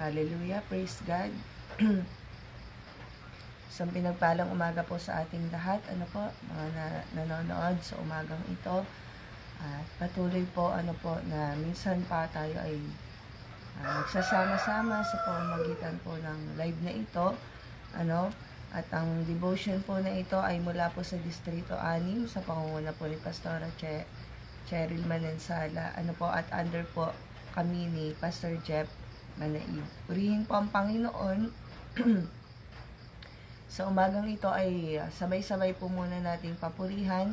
Hallelujah, praise God. Isang pinagpalang umaga po sa ating lahat. Ano po, mga nanonood sa umagang ito. At patuloy po, na minsan pa tayo ay nagsasama-sama sa pamamagitan po ng live na ito. At ang devotion po na ito ay mula po sa Distrito 6 sa pangunguna po ni Pastora Cheryl Manansala. At under po kami ni Pastor Jeff Manaib. Purihin po ang Panginoon. Sa umagang ito ay sabay-sabay po muna nating papurihan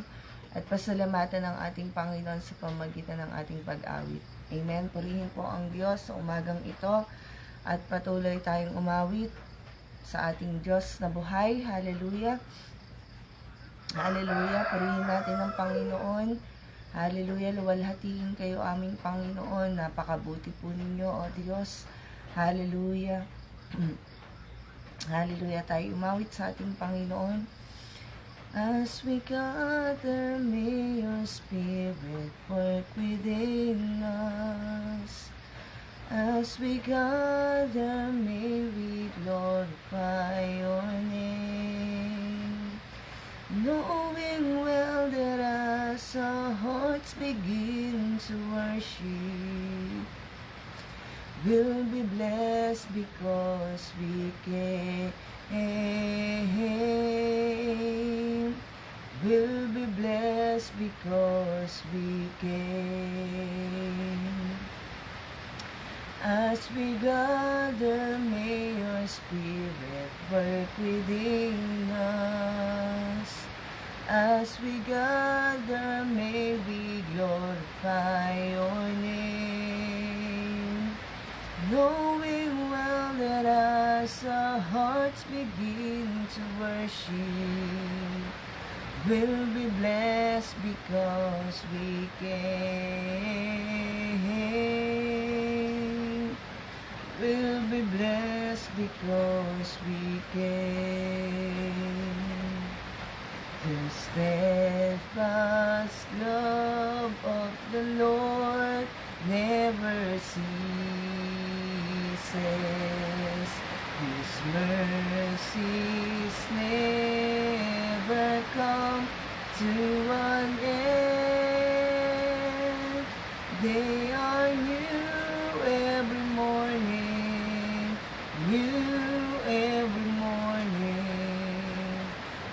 at pasalamatan ng ating Panginoon sa pamamagitan ng ating pag-awit. Amen. Purihin po ang Diyos sa umagang ito at patuloy tayong umawit sa ating Diyos na buhay. Hallelujah. Hallelujah. Purihin natin ang Panginoon. Hallelujah. Luwalhatiin kayo aming Panginoon. Napakabuti po ninyo, O Diyos. Hallelujah. Hallelujah. Tayo umawit sa ating Panginoon. As we gather, may your Spirit work within us. As we gather, may we glorify your name. Knowing well that as our hearts begin to worship, we'll be blessed because we came. We'll be blessed because we came. As we gather, may your Spirit work within us. As we gather, may we glorify your name. Knowing well that as our hearts begin to worship, we'll be blessed because we came. We'll be blessed because we came. The steadfast love of the Lord never ceases. His mercies never come to an end. They are new every morning, new every morning.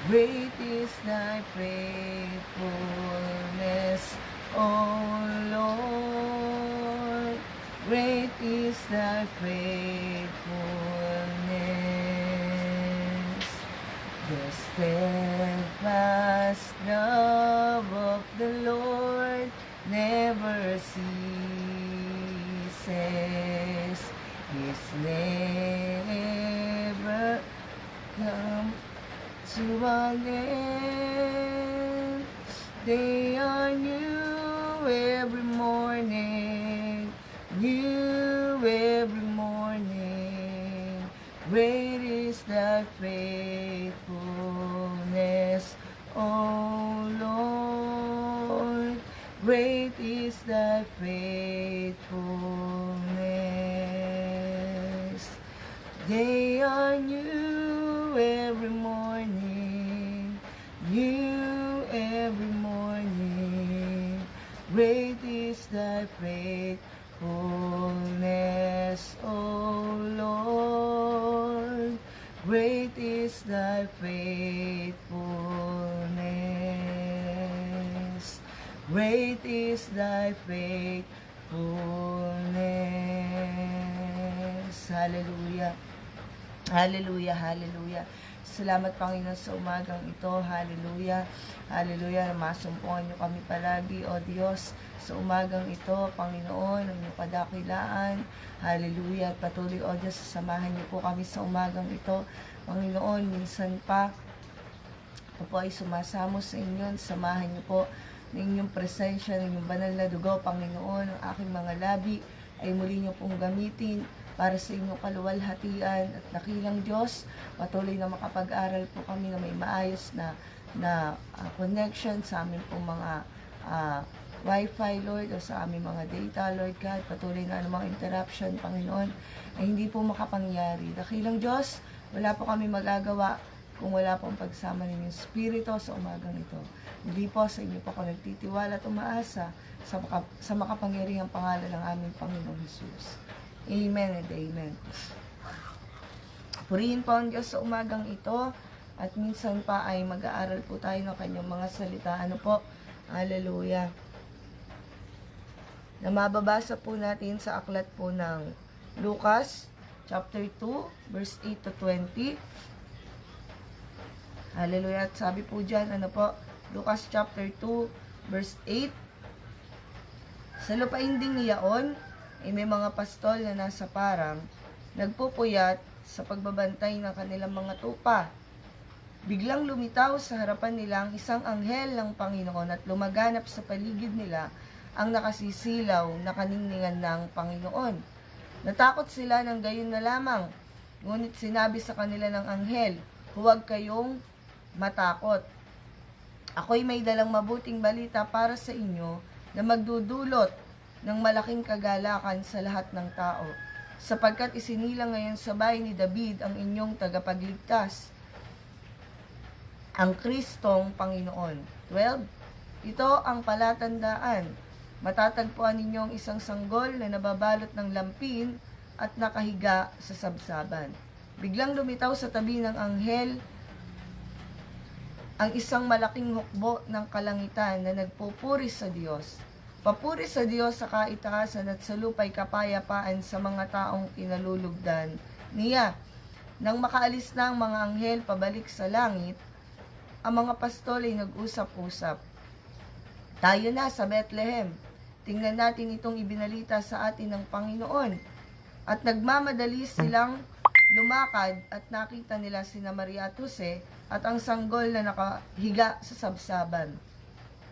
Great is thy faithfulness, O Lord. Great is thy faithfulness. The steadfast love of the Lord never ceases. His never come to an end. They are new every morning, new every morning. Great is thy faithfulness, O Lord. Great is thy faithfulness. They are new every morning, new every morning. Great is thy faithfulness, O Lord. Great is thy faithfulness. Great is thy faithfulness. Hallelujah. Hallelujah, hallelujah. Salamat Panginoon sa umagang ito. Hallelujah. Hallelujah. Masumpungan niyo kami palagi, O Diyos, sa umagang ito, Panginoon, ang iyong padakilaan. Hallelujah. At patuloy, O Diyos, sasamahan niyo po kami sa umagang ito. Panginoon, minsan pa, ako po ay sumasamo sa inyo. Samahan niyo po ng inyong presensya, ng inyong banal na dugo, Panginoon. Ang aking mga labi ay muli niyo pong gamitin para sa inyong kaluwalhatian at dakilang Diyos. Patuloy na makapag-aral po kami na may maayos na connection sa amin pong mga Wi-Fi, Lord, o sa aming mga data, Lord God, patuloy na anumang interruption, Panginoon, ay hindi po makapangyari. Dakilang Diyos, wala po kami magagawa kung wala pong pagsama ninyong Espiritu sa umagang ito. Hindi po sa inyo po ako nagtitiwala at umaasa sa makapangyarihang pangalan ng aming Panginoong Jesus. Amen and amen. Purihin po ang Diyos sa umagang ito at minsan pa ay mag-aaral po tayo ng kanyang mga salita. Ano po? Hallelujah. Na mababasa po natin sa aklat po ng Lucas chapter 2 verse 8 to 20. Hallelujah. At sabi po dyan, ano po? Lucas chapter 2 verse 8. Sa lupain ding iyaon, ay may mga pastol na nasa parang, nagpupuyat sa pagbabantay ng kanilang mga tupa. Biglang lumitaw sa harapan nila ang isang anghel ng Panginoon at lumaganap sa paligid nila ang nakasisilaw na kaningningan ng Panginoon. Natakot sila ng gayon na lamang, ngunit sinabi sa kanila ng anghel, huwag kayong matakot. Ako'y may dalang mabuting balita para sa inyo na magdudulot ng malaking kagalakan sa lahat ng tao, sapagkat isinilang ngayon sa bahay ni David ang inyong tagapagligtas, ang Kristong Panginoon. 12. Ito ang palatandaan. Matatagpuan ninyo ang isang sanggol na nababalot ng lampin at nakahiga sa sabsaban. Biglang lumitaw sa tabi ng anghel ang isang malaking hukbo ng kalangitan na nagpupuri sa Diyos. Papuri sa Diyos sa kaitaasan at sa lupa'y kapayapaan sa mga taong kinalulugdan niya. Nang makaalis na ang mga anghel pabalik sa langit, ang mga pastol ay nag-usap-usap. Tayo na sa Bethlehem. Tingnan natin itong ibinalita sa atin ng Panginoon. At nagmamadali silang lumakad at nakita nila sina Maria at Jose at ang sanggol na nakahiga sa sabsaban.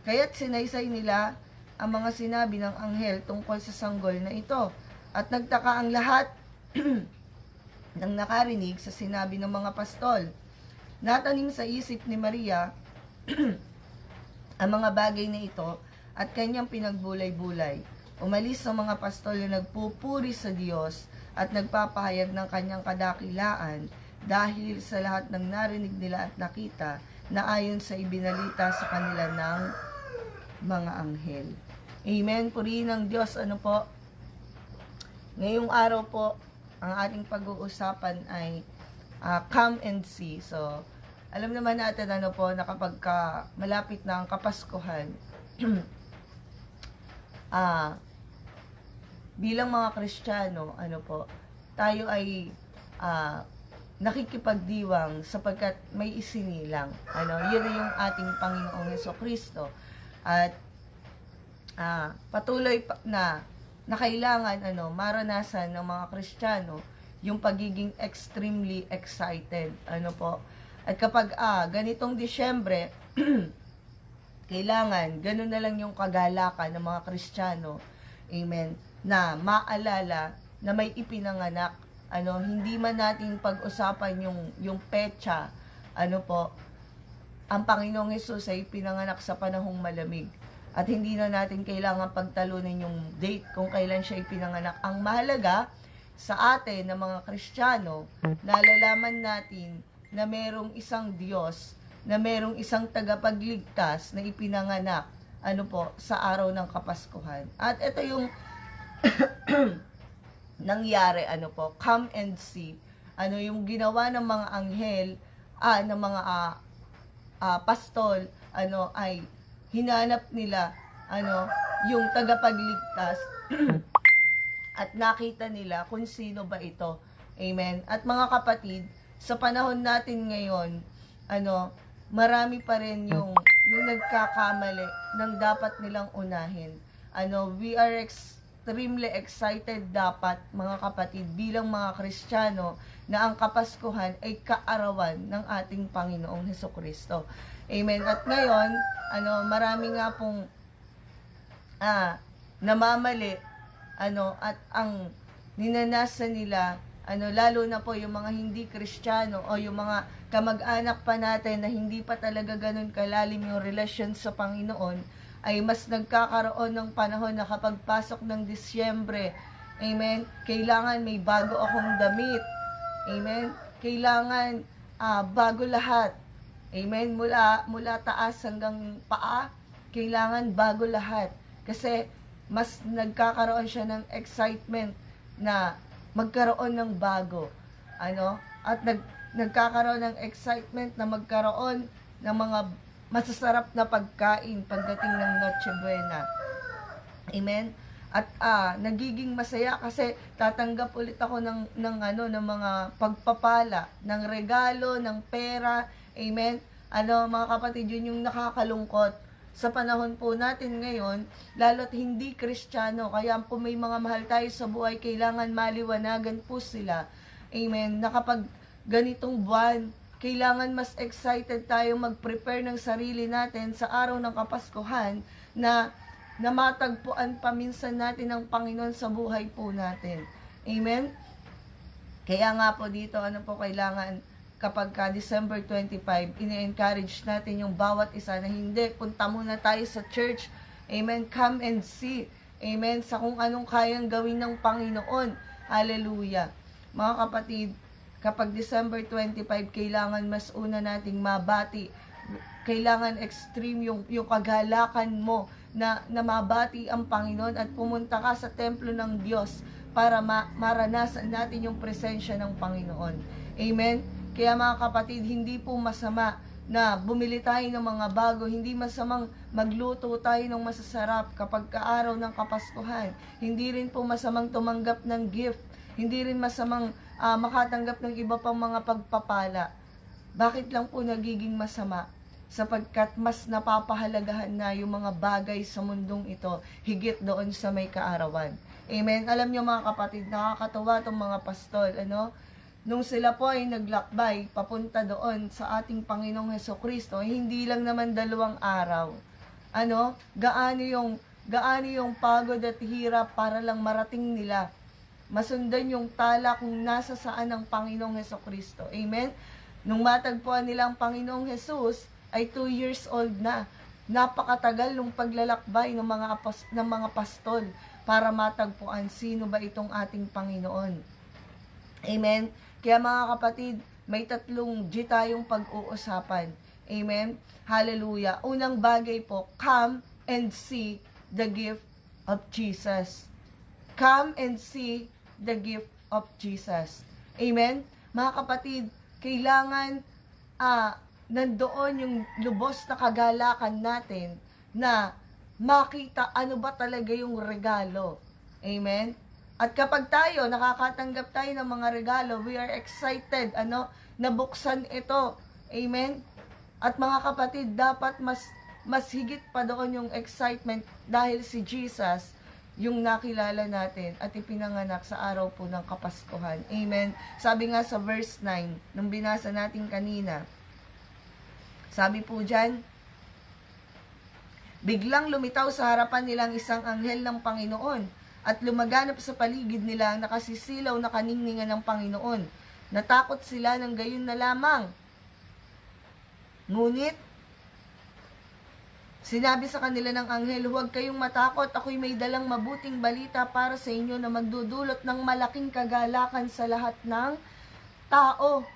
Kaya't sinaysay nila ang mga sinabi ng anghel tungkol sa sanggol na ito. At nagtaka ang lahat nang nakarinig sa sinabi ng mga pastol. Natanim sa isip ni Maria ang mga bagay na ito at kanyang pinagbulay-bulay. Umalis ang mga pastol na nagpupuri sa Diyos at nagpapahayag ng kanyang kadakilaan dahil sa lahat ng narinig nila at nakita na ayon sa ibinalita sa kanila ng mga anghel. Amen. Purihin ng Diyos. Ano po? Ngayong araw po, ang ating pag-uusapan ay come and see. So, alam naman natin ano po, na kapag malapit na ang Kapaskuhan, bilang mga Kristiyano, ano po, tayo ay nakikipagdiwang sapagkat may isinilang. Yun ay yung ating Panginoong Jesucristo. At patuloy na kailangan maranasan ng mga Kristiyano yung pagiging extremely excited. At kapag ganitong Disyembre, kailangan ganun na lang yung kagalakan ng mga Kristiyano. Amen. Na maalala na may ipinanganak. Hindi man natin pag-usapan yung petsa. Ang Panginoong Hesus ay pinanganak sa panahong malamig. At hindi na natin kailangan pagtalunin yung date kung kailan siya ipinanganak. Ang mahalaga sa atin na mga Kristiyano, nalalaman natin na merong isang Diyos, na merong isang tagapagligtas na ipinanganak sa araw ng Kapaskuhan. At ito yung nangyari, come and see. Yung ginawa ng mga anghel, ng mga pastol, ay hinanap nila, yung tagapagligtas, at nakita nila kung sino ba ito. Amen. At mga kapatid, sa panahon natin ngayon, marami pa rin yung nagkakamali ng dapat nilang unahin. We are extremely excited dapat, mga kapatid, bilang mga Kristiyano, na ang Kapaskuhan ay kaarawan ng ating Panginoong Hesukristo. Amen. At ngayon, marami nga pong namamali, at ang ninanasan nila, lalo na po yung mga hindi Kristiyano o yung mga kamag-anak pa natin na hindi pa talaga ganun kalalim yung relasyon sa Panginoon, ay mas nagkakaroon ng panahon na kapag pasok ng Disyembre, amen, kailangan may bago akong damit, amen, kailangan bago lahat, amen, mula taas hanggang paa, kailangan bago lahat, kasi mas nagkakaroon siya ng excitement na magkaroon ng bago, at nagkakaroon ng excitement na magkaroon ng mga masasarap na pagkain pagdating ng Noche Buena. Amen. At nagiging masaya kasi tatanggap ulit ako ng mga pagpapala, ng regalo, ng pera. Amen. Mga kapatid, yun yung nakakalungkot sa panahon po natin ngayon, lalo't hindi Kristiyano. Kaya po may mga mahal tayo sa buhay, kailangan maliwanagan po sila. Amen. Na kapag ganitong buwan, kailangan mas excited tayo mag-prepare ng sarili natin sa araw ng Kapaskuhan na matagpuan paminsan natin ng Panginoon sa buhay po natin. Amen? Kaya nga po dito, kailangan kapag December 25, ini-encourage natin yung bawat isa na hindi, punta muna tayo sa church. Amen? Come and see. Amen? Sa kung anong kayang gawin ng Panginoon. Hallelujah. Mga kapatid, kapag December 25, kailangan mas una nating mabati. Kailangan extreme yung kagalakan mo na mabati ang Panginoon at pumunta ka sa templo ng Diyos para maranasan natin yung presensya ng Panginoon. Amen? Kaya mga kapatid, hindi po masama na bumili tayo ng mga bago, hindi masamang magluto tayo ng masasarap kapag kaaraw ng Kapaskuhan. Hindi rin po masamang tumanggap ng gift. Hindi rin masamang makatanggap ng iba pang mga pagpapala. Bakit lang po nagiging masama? Sapagkat mas napapahalagahan na yung mga bagay sa mundong ito, higit doon sa may kaarawan. Amen? Alam niyo mga kapatid, nakakatawa itong mga pastol, nung sila po ay naglakbay, papunta doon sa ating Panginoong Hesukristo, hindi lang naman 2 araw. Gaano yung pagod at hirap para lang marating nila masundan yung tala kung nasa saan ang Panginoong Hesukristo. Amen? Nung matagpuan nila ang Panginoong Jesus, ay 2 years old na. Napakatagal nung paglalakbay ng mga pastol para matagpuan sino ba itong ating Panginoon. Amen? Kaya mga kapatid, may 3 G tayong pag-uusapan. Amen? Hallelujah. Unang bagay po, come and see the gift of Jesus. Come and see the gift of Jesus. Amen? Mga kapatid, kailangan nandoon yung lubos na kagalakan natin na makita ano ba talaga yung regalo. Amen? At kapag tayo, nakakatanggap tayo ng mga regalo, we are excited, nabuksan ito. Amen? At mga kapatid, dapat mas higit pa doon yung excitement dahil si Jesus yung nakilala natin at ipinanganak sa araw po ng Kapaskuhan. Amen? Sabi nga sa verse 9, nung binasa natin kanina, sabi po dyan, biglang lumitaw sa harapan nilang isang anghel ng Panginoon at lumaganap sa paligid nila ang nakasisilaw na kaningningan ng Panginoon. Natakot sila ng gayon na lamang. Ngunit, sinabi sa kanila ng anghel, huwag kayong matakot, ako'y may dalang mabuting balita para sa inyo na magdudulot ng malaking kagalakan sa lahat ng tao.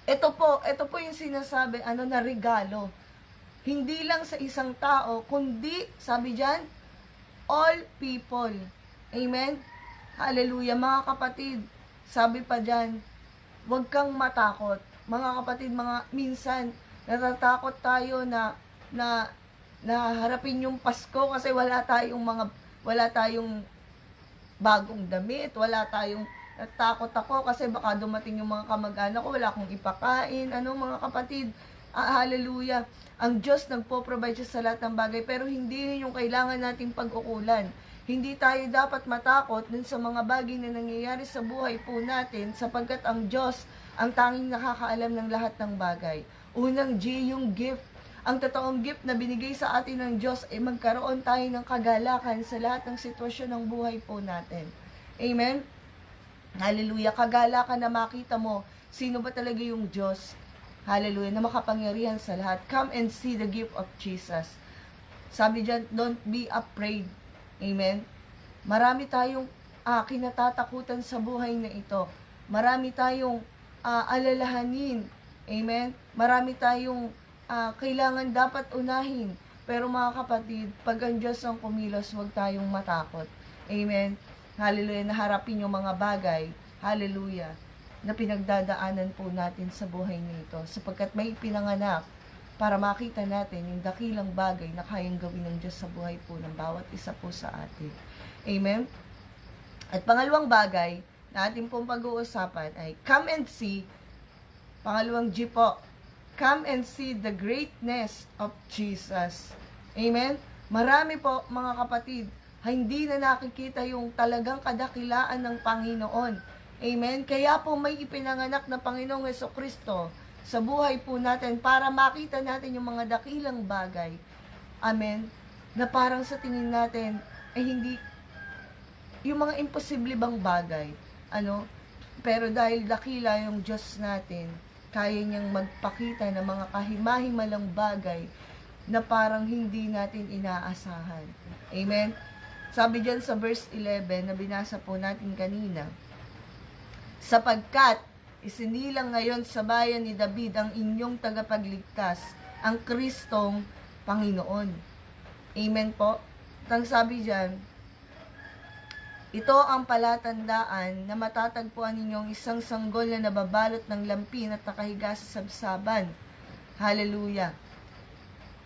Ito po yung sinasabi, na regalo. Hindi lang sa isang tao, kundi, sabi dyan, all people. Amen? Hallelujah. Mga kapatid, sabi pa dyan, huwag kang matakot. Mga kapatid, minsan, natatakot tayo na harapin yung Pasko kasi wala tayong bagong damit, natakot ako kasi baka dumating yung mga kamag-anak ko, wala akong ipakain, mga kapatid, hallelujah, ang Diyos nagpo-provide siya sa lahat ng bagay, pero hindi yung kailangan nating pag-ukulan. Hindi tayo dapat matakot dun sa mga bagay na nangyayari sa buhay po natin, sapagkat ang Diyos ang tanging nakakaalam ng lahat ng bagay. Unang G, yung gift. Ang totoong gift na binigay sa atin ng Diyos ay magkaroon tayo ng kagalakan sa lahat ng sitwasyon ng buhay po natin. Amen? Hallelujah. Kagalakan na makita mo, sino ba talaga yung Diyos? hallelujah, na makapangyarihan sa lahat. Come and see the gift of Jesus. Sabi dyan, don't be afraid. Amen? Marami tayong kinatatakutan sa buhay na ito. Marami tayong alalahanin. Amen? Marami tayong kailangan dapat unahin. Pero mga kapatid, pag ang Diyos ang kumilos, huwag tayong matakot. Amen? Hallelujah, naharapin yung mga bagay. Hallelujah, na pinagdadaanan po natin sa buhay nito. Sapagkat may pinanganak para makita natin yung dakilang bagay na kayang gawin ng Diyos sa buhay po ng bawat isa po sa atin. Amen? At pangalawang bagay na ating pong pag-uusapan ay come and see. Pangalawang G po, come and see the greatness of Jesus. Amen? Marami po mga kapatid, hindi na nakikita yung talagang kadakilaan ng Panginoon. Amen? Kaya po may ipinanganak na Panginoong Hesukristo sa buhay po natin para makita natin yung mga dakilang bagay. Amen? Na parang sa tingin natin ay hindi yung mga imposible bang bagay. Pero dahil dakila yung Diyos natin, kaya niyang magpakita ng mga kahimahimalang bagay na parang hindi natin inaasahan. Amen? Sabi dyan sa verse 11 na binasa po natin kanina, sapagkat isinilang ngayon sa bayan ni David ang inyong tagapagligtas, ang Kristong Panginoon. Amen po? Tang sabi dyan, ito ang palatandaan na matatagpuan ninyong isang sanggol na nababalot ng lampin at nakahiga sa sabsaban. Hallelujah!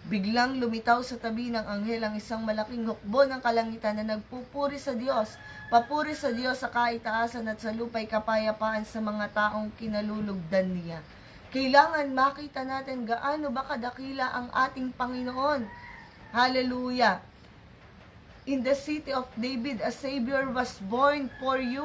Biglang lumitaw sa tabi ng anghel ang isang malaking hukbo ng kalangitan na nagpupuri sa Diyos. Papuri sa Diyos sa kaitaasan at sa lupa'y kapayapaan sa mga taong kinalulugdan niya. Kailangan makita natin gaano ba kadakila ang ating Panginoon. Hallelujah! In the city of David, a Savior was born for you.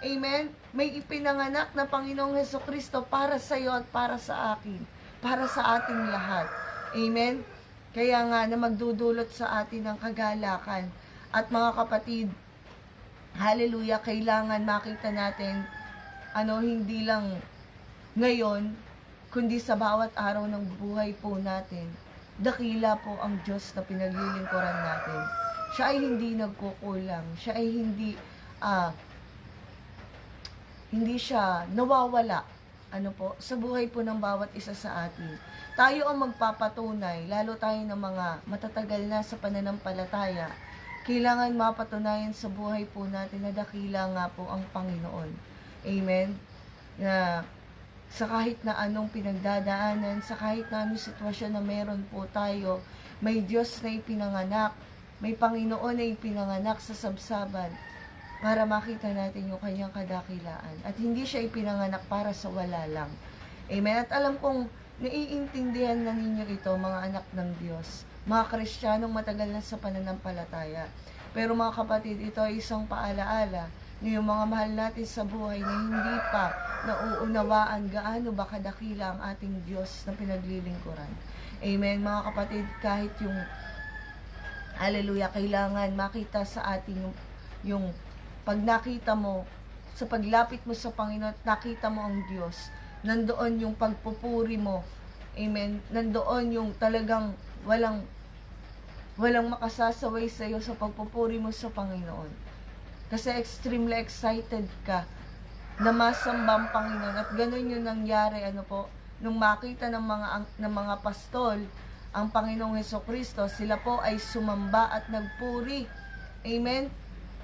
Amen? May ipinanganak na Panginoong Hesukristo para sa iyo at para sa akin. Para sa ating lahat. Amen? Kaya nga na magdudulot sa atin ng kagalakan. At mga kapatid, hallelujah, kailangan makita natin, hindi lang ngayon, kundi sa bawat araw ng buhay po natin. Dakila po ang Diyos na pinaglilingkuran natin. Siya ay hindi nagkukulang. Siya ay hindi siya nawawala. Sa buhay po ng bawat isa sa atin. Tayo ang magpapatunay, lalo tayo ng mga matatagal na sa pananampalataya. Kailangan mapatunayan sa buhay po natin na dakila nga po ang Panginoon. Amen? Na sa kahit na anong pinagdadaanan, sa kahit na anong sitwasyon na meron po tayo, may Diyos na ipinanganak, may Panginoon na ipinanganak sa sabsaban para makita natin yung kanyang kadakilaan. At hindi siya ipinanganak para sa wala lang. Amen? At alam kong naiintindihan na ninyo ito, mga anak ng Diyos, mga Kristiyanong matagal na sa pananampalataya. Pero mga kapatid, ito ay isang paalaala na yung mga mahal natin sa buhay na hindi pa nauunawaan gaano ba kadakila ang ating Diyos na pinaglilingkuran. Amen? Mga kapatid, kahit yung hallelujah, kailangan makita sa atin yung pag nakita mo, sa paglapit mo sa Panginoon, nakita mo ang Diyos, nandoon yung pagpupuri mo. Amen? Nandoon yung talagang walang makasasaway sa iyo sa pagpupuri mo sa Panginoon. Kasi extremely excited ka na masamba ang Panginoon. At ganun yung nangyari, nung makita ng mga pastol, ang Panginoong Hesukristo, sila po ay sumamba at nagpuri. Amen?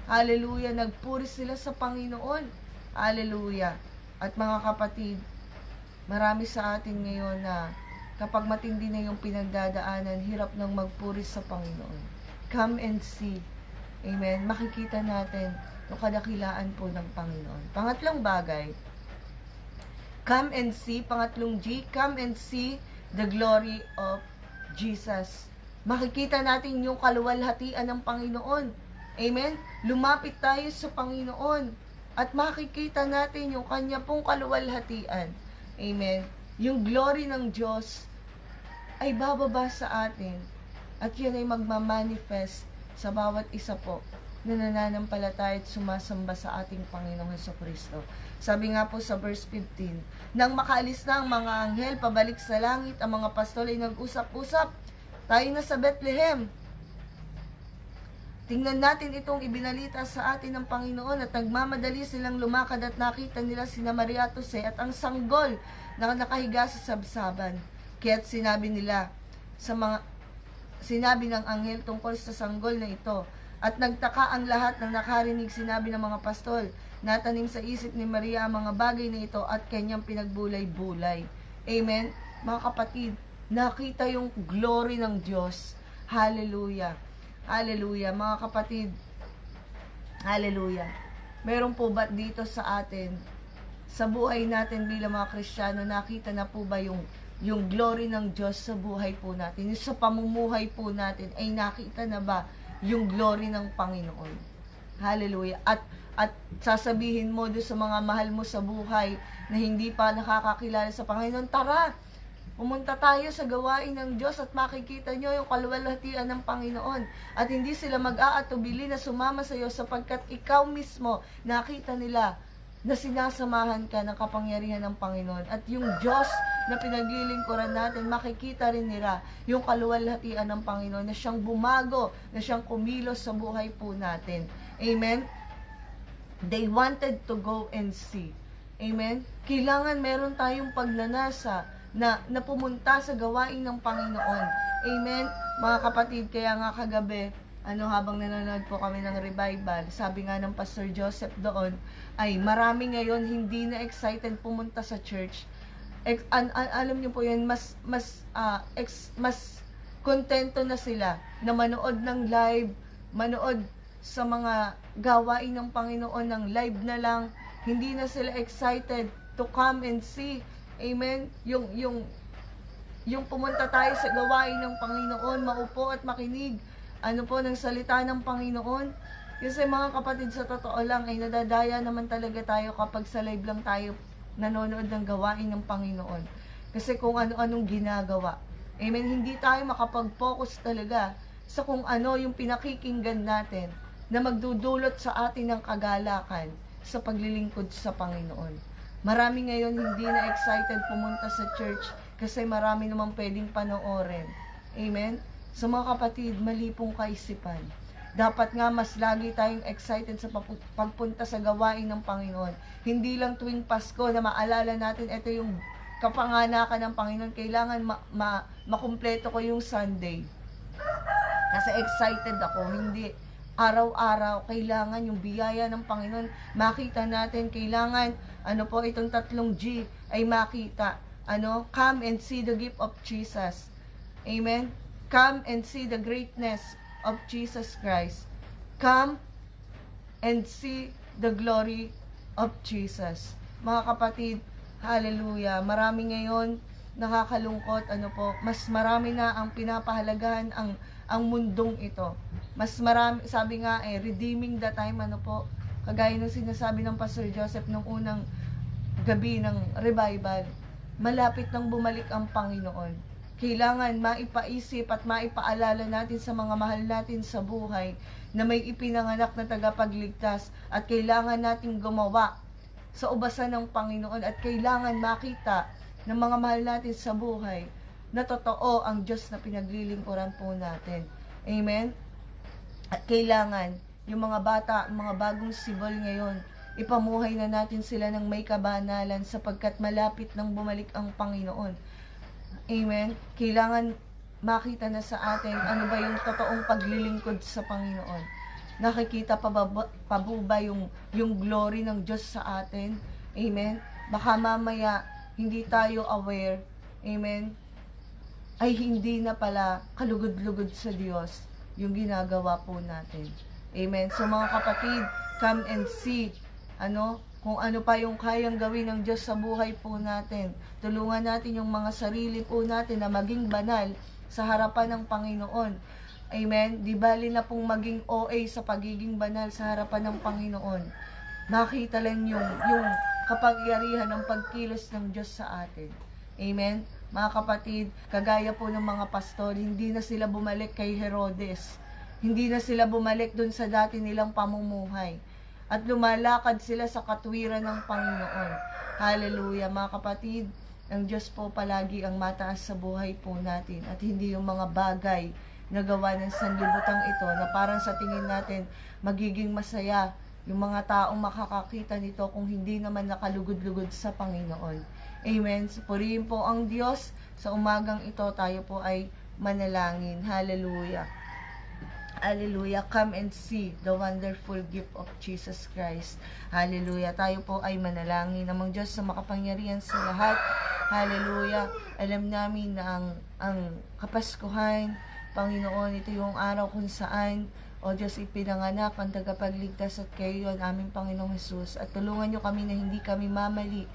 Hallelujah, nagpuri sila sa Panginoon. Hallelujah. At mga kapatid, marami sa atin ngayon na kapag matindi na yung pinagdadaanan, hirap nang magpuri sa Panginoon. Come and see. Amen? Makikita natin yung kadakilaan po ng Panginoon. Pangatlong bagay, come and see. Pangatlong G, come and see the glory of Jesus. Makikita natin yung kaluwalhatian ng Panginoon. Amen? Lumapit tayo sa Panginoon at makikita natin yung kanya pong kaluwalhatian. Amen? Yung glory ng Diyos ay bababa sa atin at yun ay magmamanifest sa bawat isa po na nananampalataya at sumasamba sa ating Panginoong Hesukristo. Sabi nga po sa verse 15, nang makaalis na ang mga anghel pabalik sa langit, ang mga pastol ay nag-usap-usap, tayo na sa Bethlehem. Tingnan natin itong ibinalita sa atin ng Panginoon, at nagmamadali silang lumakad at nakita nila sina Maria at Jose at ang sanggol na nakahiga sa sabsaban. Kaya't sinabi ng anghel tungkol sa sanggol na ito. At nagtaka ang lahat ng nakarinig. Sinabi ng mga pastol, natanim sa isip ni Maria ang mga bagay na ito at kanyang pinagbulay-bulay. Amen? Mga kapatid, nakita yung glory ng Diyos. Hallelujah. Hallelujah. Mga kapatid, hallelujah. Meron po ba dito sa atin, sa buhay natin bilang mga Kristiyano, nakita na po ba yung glory ng Diyos sa buhay po natin? Sa pamumuhay po natin, ay nakita na ba yung glory ng Panginoon? Hallelujah. At sasabihin mo doon sa mga mahal mo sa buhay na hindi pa nakakakilala sa Panginoon, tara, pumunta tayo sa gawain ng Diyos at makikita nyo yung kaluwalhatian ng Panginoon. At hindi sila mag-aatubili na sumama sa iyo sapagkat ikaw mismo nakita nila na sinasamahan ka ng kapangyarihan ng Panginoon. At yung Diyos na pinaglilingkuran natin, makikita rin nila yung kaluwalhatian ng Panginoon na siyang bumago, na siyang kumilos sa buhay po natin. Amen? They wanted to go and see. Amen? Kailangan meron tayong pagnanasa na pumunta sa gawain ng Panginoon. Amen? Mga kapatid, kaya nga kagabi, habang nanonood po kami ng revival, sabi nga ng Pastor Joseph doon, ay marami ngayon hindi na excited pumunta sa church. Alam niyo po yun, mas kontento na sila na manood ng live, manood sa mga gawain ng Panginoon ng live na lang. Hindi na sila excited to come and see. Amen? Yung pumunta tayo sa gawain ng Panginoon, maupo at makinig ng salita ng Panginoon. Kasi mga kapatid, sa totoo lang ay nadadaya naman talaga tayo kapag sa live lang tayo nanonood ng gawain ng Panginoon. Kasi kung ano-anong ginagawa. Amen? Hindi tayo makapag-focus talaga sa kung ano yung pinakikinggan natin na magdudulot sa atin ng kagalakan sa paglilingkod sa Panginoon. Marami ngayon hindi na excited pumunta sa church kasi marami namang pwedeng panoorin. Amen? So mga kapatid, mali pong kaisipan. Dapat nga mas lagi tayong excited sa pagpunta sa gawain ng Panginoon. Hindi lang tuwing Pasko na maalala natin ito yung kapanganakan ng Panginoon. Kailangan makumpleto ko yung Sunday. Kasi excited ako. Hindi araw-araw, kailangan yung biyaya ng Panginoon makita natin. Kailangan, itong 3G ay makita. Come and see the gift of Jesus. Amen? Come and see the greatness of Jesus Christ. Come and see the glory of Jesus. Mga kapatid, hallelujah. Marami ngayon nakakalungkot, mas marami na ang pinapahalagahan ang mundong ito. Mas marami, sabi nga redeeming the time, kagaya ng sinasabi ng Pastor Joseph nung unang gabi ng revival, malapit nang bumalik ang Panginoon. Kailangan maipaisip at maipaalala natin sa mga mahal natin sa buhay na may ipinanganak na tagapagligtas at kailangan nating gumawa sa ubasan ng Panginoon at kailangan makita ng mga mahal natin sa buhay na totoo ang Diyos na pinaglilingkuran po natin. Amen? At kailangan yung mga bata, mga bagong sibol ngayon, ipamuhay na natin sila ng may kabanalan sapagkat malapit nang bumalik ang Panginoon. Amen? Kailangan makita na sa atin ano ba yung totoong paglilingkod sa Panginoon. Nakikita pa ba yung glory ng Diyos sa atin? Amen? Baka mamaya hindi tayo aware, amen, ay hindi na pala kalugod-lugod sa Diyos yung ginagawa po natin. Amen? So mga kapatid, come and see kung ano pa yung kayang gawin ng Diyos sa buhay po natin. Tulungan natin yung mga sarili po natin na maging banal sa harapan ng Panginoon. Amen? Di bali na pong maging OA sa pagiging banal sa harapan ng Panginoon. Makita lang yung kapangyarihan ng pagkilos ng Diyos sa atin. Amen? Mga kapatid, kagaya po ng mga pastor, hindi na sila bumalik kay Herodes. Hindi na sila bumalik dun sa dati nilang pamumuhay. At lumalakad sila sa katwiran ng Panginoon. Hallelujah, mga kapatid. Ang Diyos po palagi ang mataas sa buhay po natin. At hindi yung mga bagay na gawa ng sanlibutan ito na parang sa tingin natin magiging masaya yung mga taong makakakita nito kung hindi naman nakalugod-lugod sa Panginoon. Amen. Purihin po ang Diyos. Sa umagang ito tayo po ay manalangin. Hallelujah. Hallelujah. Come and see the wonderful gift of Jesus Christ. Hallelujah. Tayo po ay manalangin. Namang Diyos sa makapangyarihan sa lahat. Hallelujah. Alam namin na ang Kapaskuhan, Panginoon, ito yung araw kung saan, o Diyos, ipinanganak ang tagapagligtas at kayo ang aming Panginoong Jesus. At tulungan nyo kami na hindi kami mamali,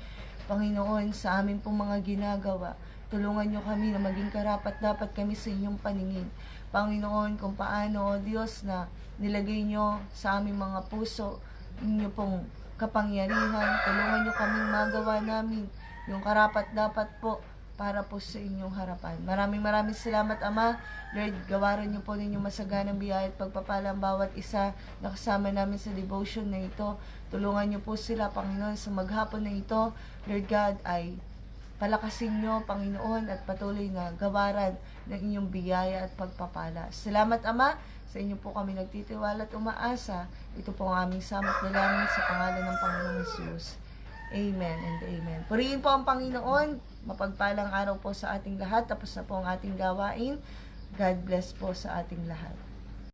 Panginoon, sa aming pong mga ginagawa. Tulungan nyo kami na maging karapat-dapat kami sa inyong paningin. Panginoon, kung paano, O Diyos, na nilagay nyo sa aming mga puso, inyo pong kapangyarihan. Tulungan nyo kaming magawa namin yung karapat-dapat po para po sa inyong harapan. Maraming salamat, Ama. Lord, gawaran niyo po ninyo masaganang biyaya at pagpapala ang bawat isa na kasama namin sa devotion na ito. Tulungan niyo po sila, Panginoon, sa maghapon na ito. Lord God, ay palakasin niyo, Panginoon, at patuloy na gawaran ng inyong biyaya at pagpapala. Salamat, Ama. Sa inyo po kami nagtitiwala at umaasa. Ito po ang aming samot na langit sa pangalan ng Panginoong Jesus. Amen and amen. Purihin po ang Panginoon. Mapagpalang araw po sa ating lahat. Tapos na po ang ating gawain. God bless po sa ating lahat.